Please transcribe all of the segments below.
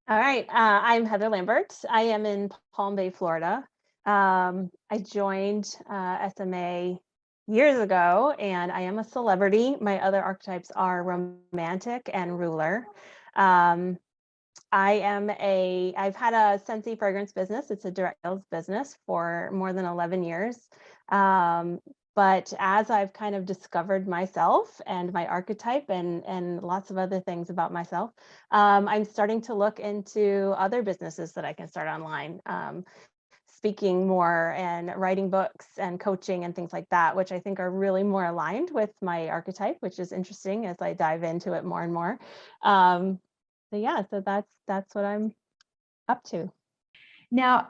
All right. I'm Heather Lambert. I am in Palm Bay, Florida. I joined SMA years ago, and I am a celebrity. My other archetypes are romantic and ruler. Um, I've had a Scentsy fragrance business. It's a direct sales business for more than 11 years. Um, but as I've kind of discovered myself and my archetype and lots of other things about myself, I'm starting to look into other businesses that I can start online. Speaking more and writing books and coaching and things like that, which I think are really more aligned with my archetype, which is interesting as I dive into it more and more. Um, so yeah, so that's what I'm up to. Now,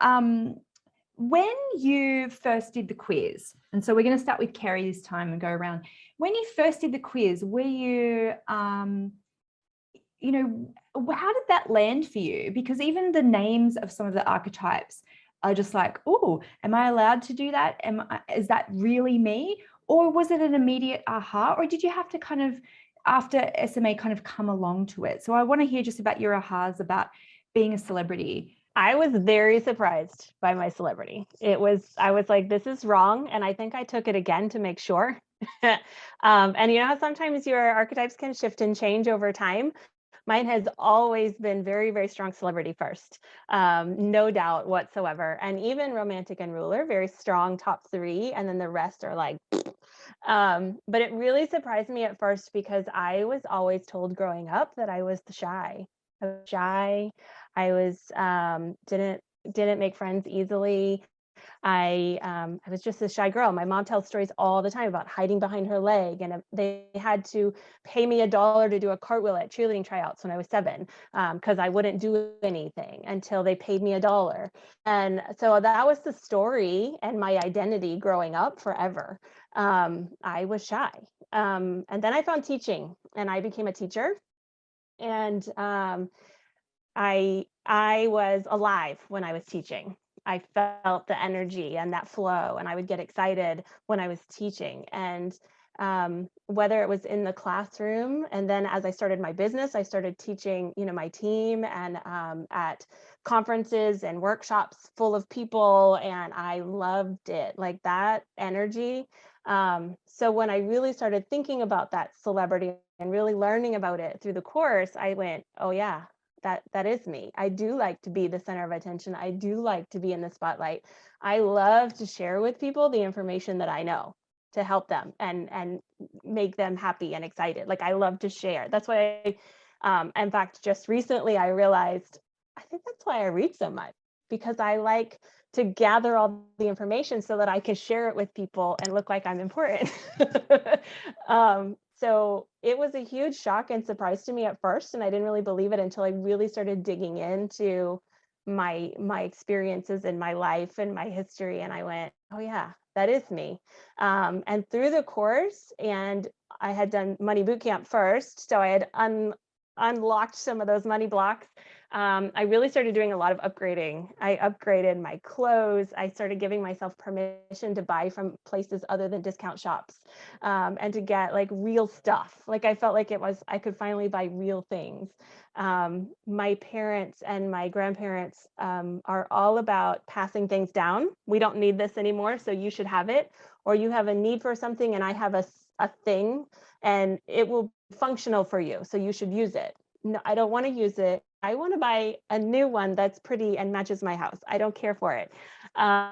when you first did the quiz, and so we're going to start with Kerry this time and go around. When you first did the quiz, were you, how did that land for you? Because even the names of some of the archetypes are just like, oh, am I allowed to do that? Is that really me? Or was it an immediate aha? Or did you have to kind of, after SMA, kind of come along to it? So I want to hear just about your ahas about being a celebrity. I was very surprised by my celebrity. I was like, this is wrong. And I think I took it again to make sure. And you know how sometimes your archetypes can shift and change over time? Mine has always been very, very strong celebrity first, no doubt whatsoever. And even romantic and ruler, very strong top three. And then the rest are like, but it really surprised me at first because I was always told growing up that I was shy. I was shy. I was didn't make friends easily. I was just a shy girl. My mom tells stories all the time about hiding behind her leg, and they had to pay me $1 to do a cartwheel at cheerleading tryouts when I was 7, because I wouldn't do anything until they paid me $1. And so that was the story and my identity growing up forever. I was shy, and then I found teaching, and I became a teacher, and I was alive when I was teaching. I felt the energy and that flow, and I would get excited when I was teaching. And whether it was in the classroom, and then as I started my business, I started teaching, my team, and at conferences and workshops full of people, and I loved it, like that energy. So when I really started thinking about that celebrity and really learning about it through the course, I went, oh yeah, that is me. I do like to be the center of attention. I do like to be in the spotlight. I love to share with people the information that I know to help them and make them happy and excited. Like I love to share. That's why in fact, just recently I realized I think that's why I read so much, because I like to gather all the information so that I can share it with people and look like I'm important. So it was a huge shock and surprise to me at first, and I didn't really believe it until I really started digging into my experiences in my life and my history, and I went, oh yeah, that is me. And through the course, and I had done money boot camp first, so I had unlocked some of those money blocks. I really started doing a lot of upgrading. I upgraded my clothes. I started giving myself permission to buy from places other than discount shops, and to get like real stuff. Like I felt like I could finally buy real things. My parents and my grandparents are all about passing things down. We don't need this anymore, so you should have it. Or you have a need for something and I have a thing and it will be functional for you, so you should use it. No, I don't want to use it. I want to buy a new one that's pretty and matches my house. I don't care for it.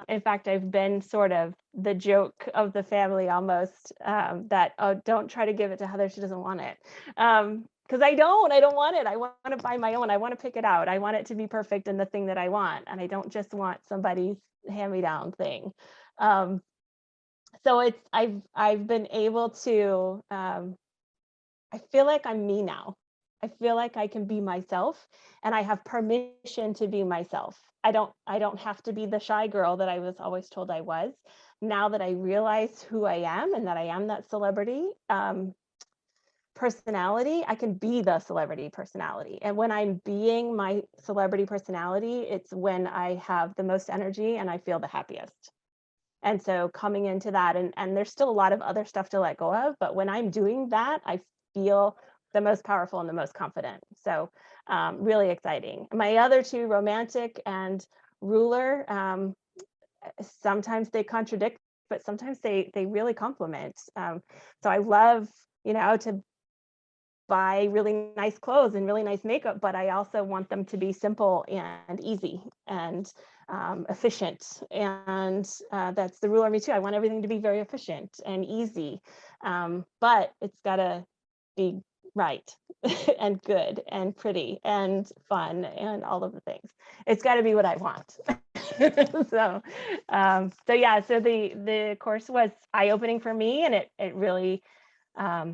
In fact, I've been sort of the joke of the family almost, that, oh, don't try to give it to Heather. She doesn't want it. Because I don't want it. I want to buy my own. I want to pick it out. I want it to be perfect in the thing that I want. And I don't just want somebody's hand-me-down thing. So I've been able to, I feel like I'm me now. I feel like I can be myself, and I have permission to be myself. I don't have to be the shy girl that I was always told I was. Now that I realize who I am and that I am that celebrity personality, I can be the celebrity personality. And when I'm being my celebrity personality, it's when I have the most energy and I feel the happiest. And so coming into that, and there's still a lot of other stuff to let go of, but when I'm doing that, I feel the most powerful and the most confident. So really exciting. My other two, romantic and ruler, sometimes they contradict, but sometimes they really complement. So I love, to buy really nice clothes and really nice makeup, but I also want them to be simple and easy and efficient. And that's the ruler of me too. I want everything to be very efficient and easy, but it's got to be right and good and pretty and fun and all of the things. It's got to be what I want. So yeah, so the course was eye-opening for me, and it really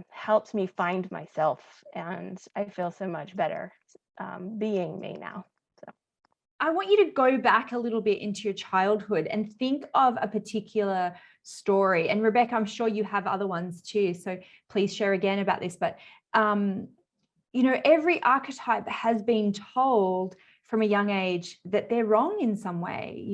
helped me find myself, and I feel so much better being me now. So I want you to go back a little bit into your childhood and think of a particular story. And Rebecca, I'm sure you have other ones too, so please share again about this. But every archetype has been told from a young age that they're wrong in some way.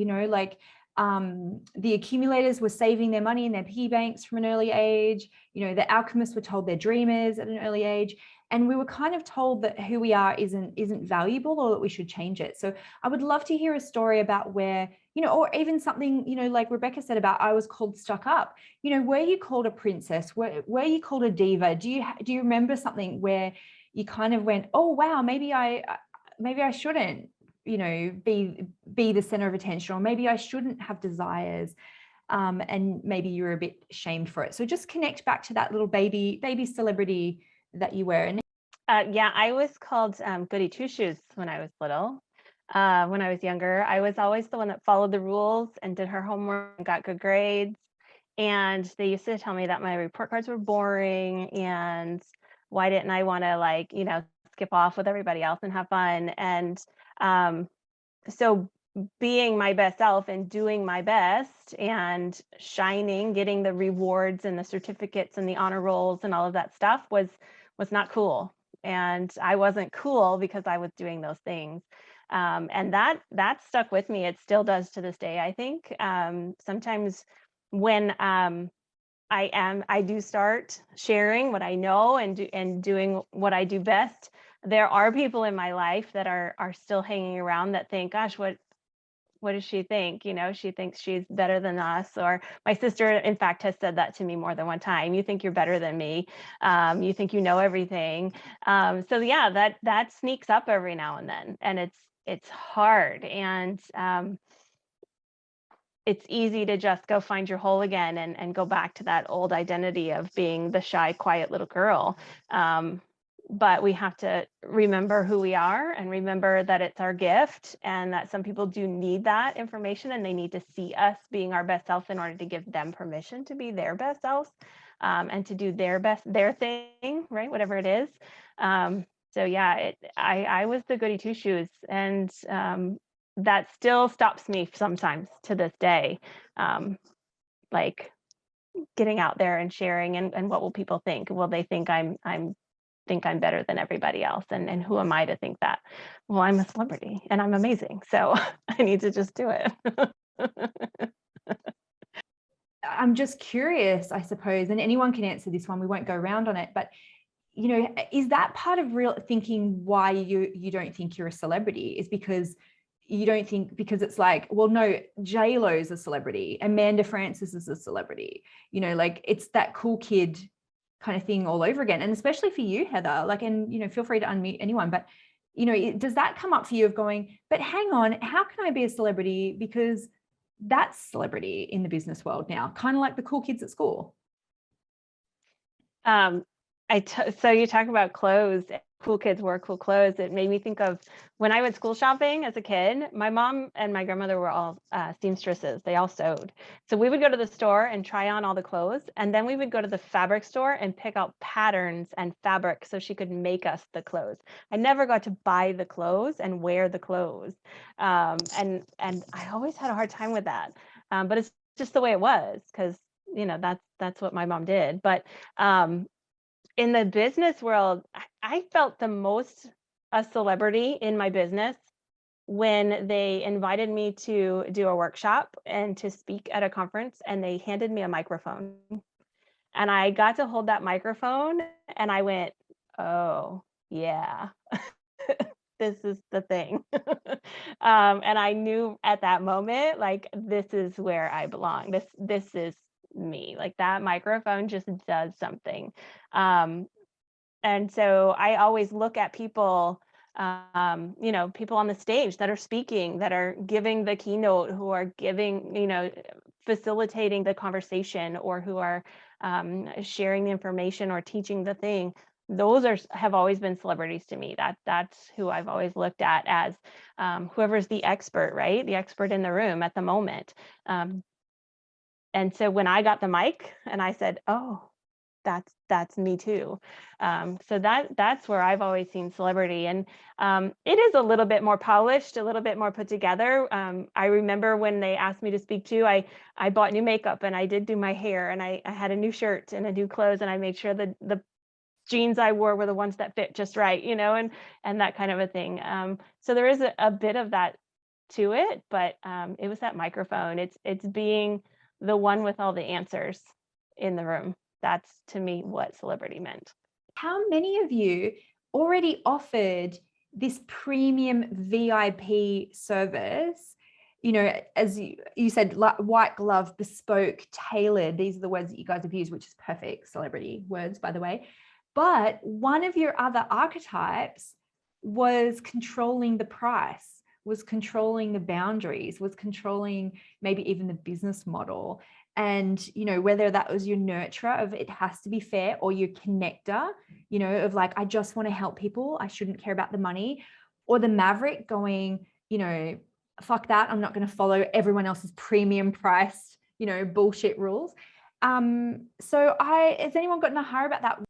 The accumulators were saving their money in their piggy banks from an early age. The alchemists were told they're dreamers at an early age. And we were kind of told that who we are isn't valuable, or that we should change it. So I would love to hear a story about where, or even something, like Rebecca said about, I was called stuck up. Were you called a princess? Were you called a diva? Do you remember something where you kind of went, oh wow, maybe I shouldn't, be the center of attention, or maybe I shouldn't have desires, and maybe you're a bit shamed for it. So just connect back to that little baby celebrity that you were. And yeah, I was called goody two shoes when I was little. When I was younger, I was always the one that followed the rules and did her homework and got good grades. And they used to tell me that my report cards were boring, and why didn't I want to skip off with everybody else and have fun. And so being my best self and doing my best and shining, getting the rewards and the certificates and the honor rolls and all of that stuff was not cool. And I wasn't cool because I was doing those things. And that stuck with me. It still does to this day, I think. Sometimes when I do start sharing what I know and doing what I do best, there are people in my life that are still hanging around that think, gosh, what does she think? She thinks she's better than us. Or my sister, in fact, has said that to me more than one time. You think you're better than me. You think you know everything. So yeah, that sneaks up every now and then, and it's hard. And it's easy to just go find your hole again and go back to that old identity of being the shy, quiet little girl. But we have to remember who we are and remember that it's our gift, and that some people do need that information, and they need to see us being our best self in order to give them permission to be their best self, and to do their thing, right? Whatever it is. So yeah, I was the goody two shoes, and that still stops me sometimes to this day. Like getting out there and sharing, and what will people think? Will they think I'm better than everybody else? And who am I to think that? Well, I'm a celebrity and I'm amazing, so I need to just do it. I'm just curious, I suppose, and anyone can answer this one, we won't go around on it, but is that part of real thinking why you don't think you're a celebrity? Is because you don't think, because it's like, well, no, J-Lo's a celebrity, Amanda Francis is a celebrity, it's that cool kid kind of thing all over again. And especially for you, Heather, and feel free to unmute anyone, but does that come up for you of going, but hang on, how can I be a celebrity? Because that's celebrity in the business world now, kind of like the cool kids at school. So you talk about clothes, cool kids wear cool clothes. It made me think of when I went school shopping as a kid. My mom and my grandmother were all seamstresses. They all sewed. So we would go to the store and try on all the clothes. And then we would go to the fabric store and pick out patterns and fabric so she could make us the clothes. I never got to buy the clothes and wear the clothes. And I always had a hard time with that. But it's just the way it was, because that's what my mom did. But in the business world, I felt the most a celebrity in my business when they invited me to do a workshop and to speak at a conference, and they handed me a microphone. And I got to hold that microphone, and I went, oh, yeah, this is the thing. And I knew at that moment, like, this is where I belong. This is me. Like, that microphone just does something. Um, and so I always look at people, people on the stage that are speaking, that are giving the keynote, who are giving, facilitating the conversation, or who are sharing the information or teaching the thing. Those have always been celebrities to me. That's who I've always looked at as whoever's the expert, right? The expert in the room at the moment. And so when I got the mic and I said, "Oh, that's me too." So that's where I've always seen celebrity, and it is a little bit more polished, a little bit more put together. I remember when they asked me to speak too, I bought new makeup and I did do my hair, and I had a new shirt and a new clothes, and I made sure that the jeans I wore were the ones that fit just right, and that kind of a thing. So there is a bit of that to it, but it was that microphone. It's being the one with all the answers in the room. That's to me what celebrity meant. How many of you already offered this premium VIP service? As you said, white glove, bespoke, tailored. These are the words that you guys have used, which is perfect celebrity words, by the way. But one of your other archetypes was controlling the price, was controlling the boundaries, was controlling maybe even the business model. And, whether that was your nurturer of it has to be fair, or your connector, of like, I just want to help people, I shouldn't care about the money, or the maverick going, fuck that, I'm not going to follow everyone else's premium priced, bullshit rules. So has anyone gotten a high about that?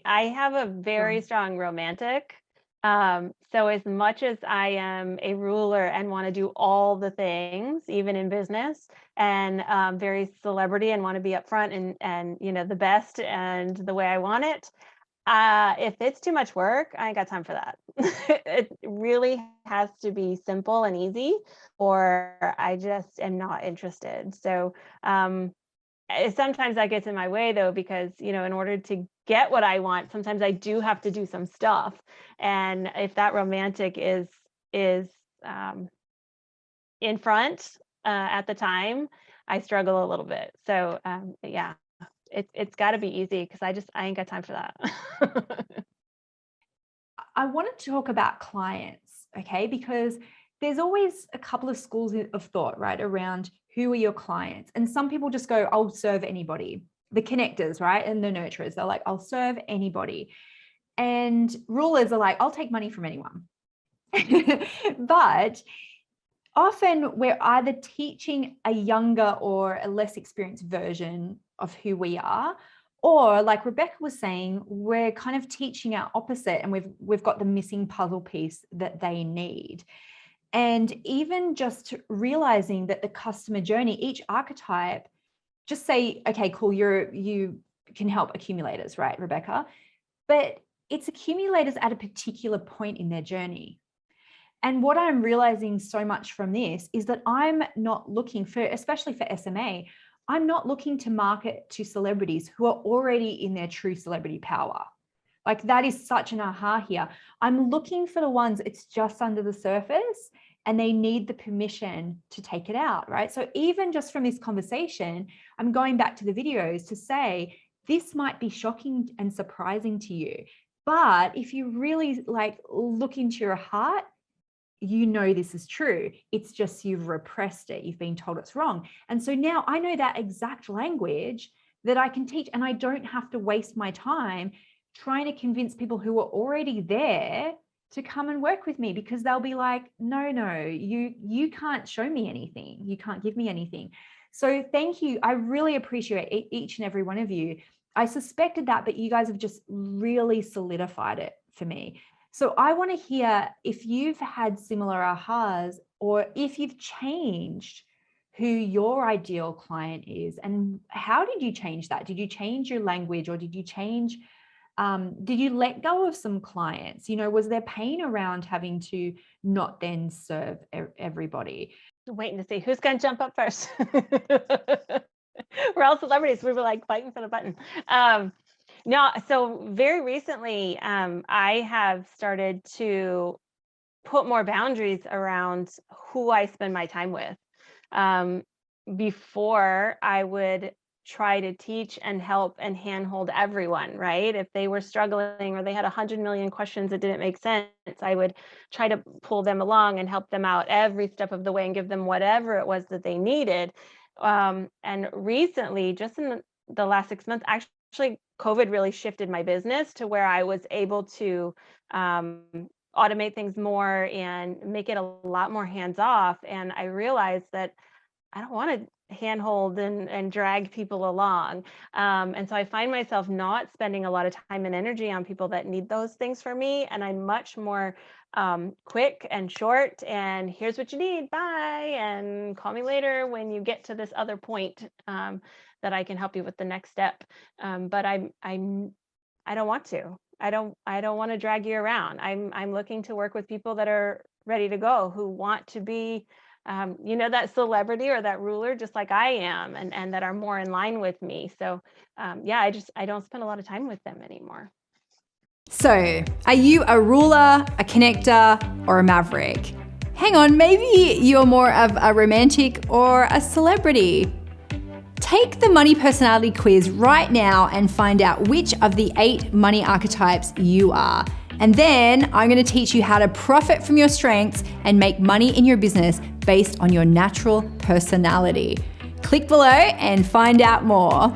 I have a very strong romantic. So as much as I am a ruler and want to do all the things, even in business, and very celebrity and want to be upfront and the best and the way I want it, if it's too much work, I ain't got time for that. It really has to be simple and easy, or I just am not interested. So sometimes that gets in my way though, because in order to get what I want, sometimes I do have to do some stuff. And if that romantic is in front at the time, I struggle a little bit. So yeah, it's got to be easy, because I ain't got time for that. I want to talk about clients, okay? Because there's always a couple of schools of thought, right, around who are your clients. And some people just go, I'll serve anybody. The connectors, right? And the nurturers, they're like, I'll serve anybody. And rulers are like, I'll take money from anyone. But often we're either teaching a younger or a less experienced version of who we are, or like Rebecca was saying, we're kind of teaching our opposite, and we've got the missing puzzle piece that they need. And even just realizing that the customer journey, each archetype, just say, okay, cool, you can help accumulators, right, Rebecca? But it's accumulators at a particular point in their journey. And what I'm realizing so much from this is that I'm not looking for, especially for SMA, I'm not looking to market to celebrities who are already in their true celebrity power. Like, that is such an aha here. I'm looking for the ones it's just under the surface and they need the permission to take it out, right? So even just from this conversation, I'm going back to the videos to say, this might be shocking and surprising to you. But if you really look into your heart, this is true. It's just you've repressed it. You've been told it's wrong. And so now I know that exact language that I can teach, and I don't have to waste my time trying to convince people who are already there to come and work with me, because they'll be like, no, you can't show me anything. You can't give me anything. So thank you. I really appreciate each and every one of you. I suspected that, but you guys have just really solidified it for me. So I want to hear if you've had similar ahas, or if you've changed who your ideal client is, and how did you change that? Did you change your language, or did you change, did you let go of some clients? Was there pain around having to not then serve everybody? Waiting to see who's going to jump up first. We're all celebrities. We were like fighting for the button. No, so very recently, I have started to put more boundaries around who I spend my time with. Um, Before I would try to teach and help and handhold everyone, right? If they were struggling or they had 100 million questions that didn't make sense, I would try to pull them along and help them out every step of the way and give them whatever it was that they needed. And recently, just in the last 6 months, actually, COVID really shifted my business to where I was able to um, automate things more and make it a lot more hands off. And I realized that I don't want to handhold and drag people along. And so I find myself not spending a lot of time and energy on people that need those things for me. And I'm much more quick and short. And here's what you need. Bye. And call me later when you get to this other point that I can help you with the next step. But I don't want to. I don't want to drag you around. I'm looking to work with people that are ready to go, who want to be that celebrity or that ruler, just like I am, and that are more in line with me. So yeah, I don't spend a lot of time with them anymore. So, are you a ruler, a connector, or a maverick? Hang on, maybe you're more of a romantic or a celebrity. Take the money personality quiz right now and find out which of the 8 money archetypes you are. And then I'm going to teach you how to profit from your strengths and make money in your business based on your natural personality. Click below and find out more.